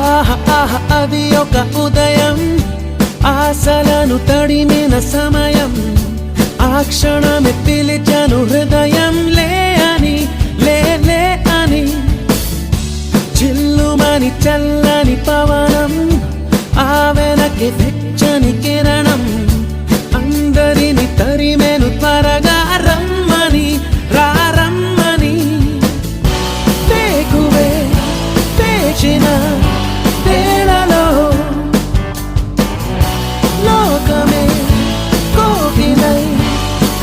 ఆహ ఆహ అది ఒక ఉదయం, ఆశలను తడిమిన సమయం. ఆ క్షణమే పిలిచాను హృదయం, లే అని లే లే అని. చిల్లుమని చల్లని పవనం, ఆ వెనక్కి వెచ్చని కిరణం. అందరిని తరిమెను త్వరగా రమ్మని, రమ్మని. వేకువే వేచిన వేళలో లోకమే కోకిలై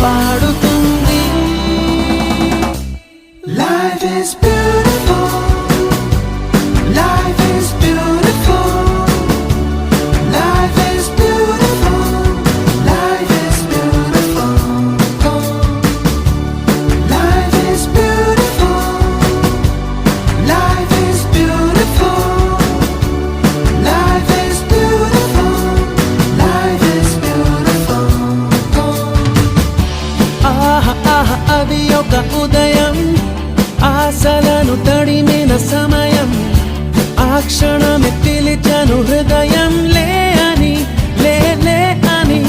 పాడుతుంది. Life is beautiful, life is beautiful, life is beautiful, life is beautiful, life is beautiful, life is beautiful, life is beautiful, life is beautiful. ఆహ ఆహ అది ఒక ఉదయం, ఆశలను తడిమిన సమయం. ఆ క్షణమే పిలిచాను హృదయం, లే అని లే లే అని.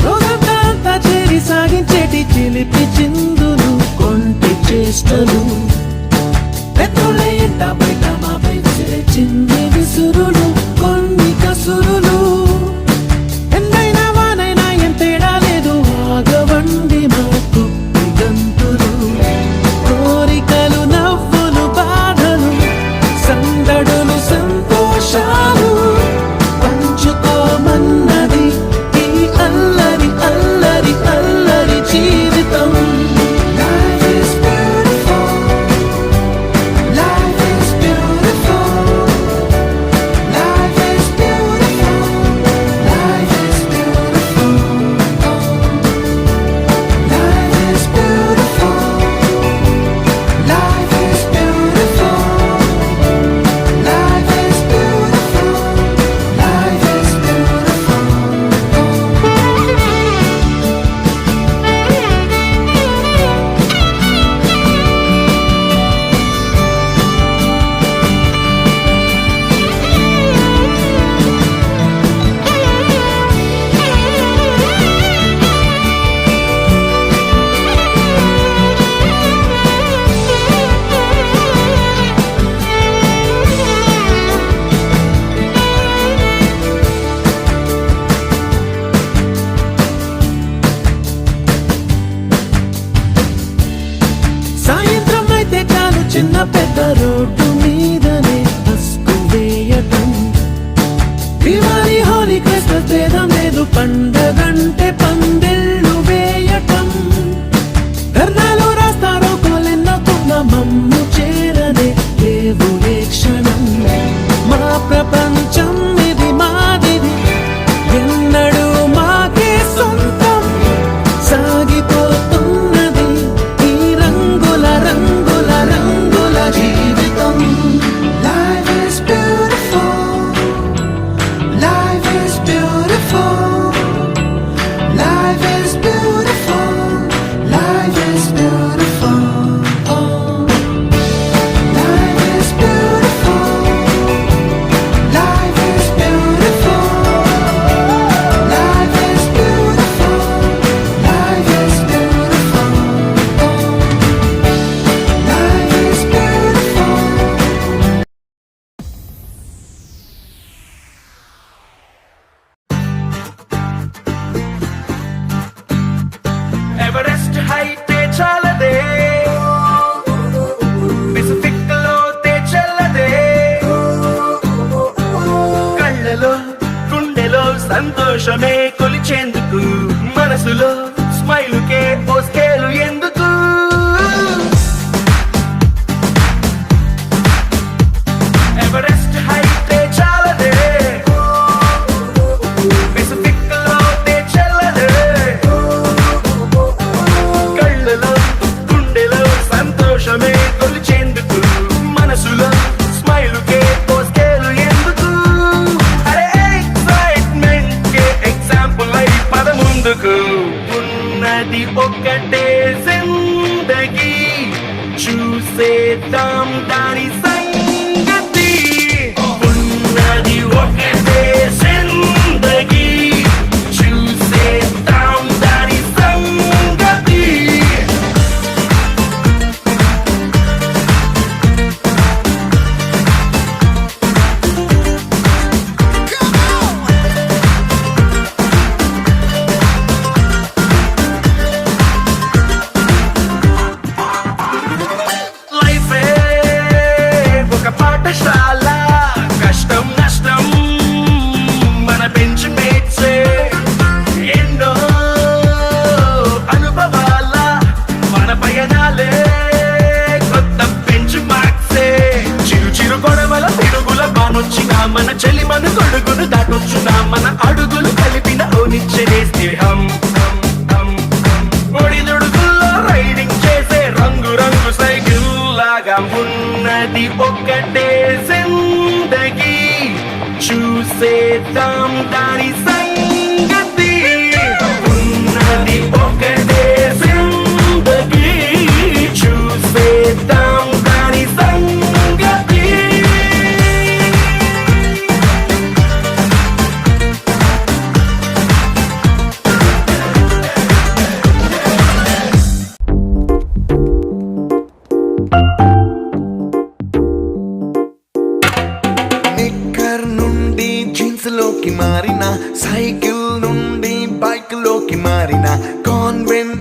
రోజంతా చేరి సాగించేటి చిలిపి చిందులు, కొంటి చేష్టలు. పెద్దోళ్ళ ఎంట బయట మాపై విసిరే చిన్ని విసురులు, కొన్ని కసురులు. ఎందైనా వానైనా ఏం తేడా లేదు, ఆగవండి మాకు గంతులు. కోరికలు నవ్వులు బాధలు, సందడులు సంతోషాలు. పంచుకోమన్నది ఈ అల్లరి అల్లరి అల్లరి జీవితం. Life is beautiful, life is beautiful, life is beautiful, life is beautiful, life is beautiful, life is beautiful, life is beautiful, life is beautiful. సాయంత్రం అయితే చాలు చిన్న పెద్ద రోడ్డు మీదనే అస్కు వేయటం. దివాళీ హోలీ క్రిస్మస్ భేదం లేదు, పండగంటే పందిళ్ళు వేయటం. ధర్నాలు రాస్తారో కోలెన్నకున్న మమ్ము చేరనే లేవు ఏ క్షణం. మా ప్రపంచం ఇది మాదిది, ఎన్నడూ మాకే సొంతం. సాగిపోతున్నది ఈ రంగుల రంగుల రంగుల జీవితం. Life is beautiful, life is beautiful, life is beautiful, life is beautiful, life is beautiful, life is beautiful, life is beautiful, life is beautiful, life is beautiful. Everest హైటే చాలదే, పెసిఫిక్ లోతే చల్లదే. కళ్ళలో గుండెలో సంతోషమే కొలిచేందుకు, మనసులో స్మైలుకే ఓ స్కేలు ఎందుకు. ఎవరెస్ట్ హైటే చాలదే, మన చెలిమను గొడుగును దాటొచ్చునా మన అడుగులు కలిపిన ఓనిచ్చే స్నేహం ఒడిదుడుగుల్లో రైడింగ్ చేసే రంగు రంగు సైకిల్ లాగా ఉన్నది ఒక్కటే జిందగీ చూసేద్దాం దాని సంగతి ఉన్నది ఒకటే జిందగీ చూసేద్దాం దాని సంగతి నిక్కర్ నుండి జీన్స్ లోకి మారిన, సైకిల్ నుండి బైక్ లోకి మారిన, కాన్వెంట్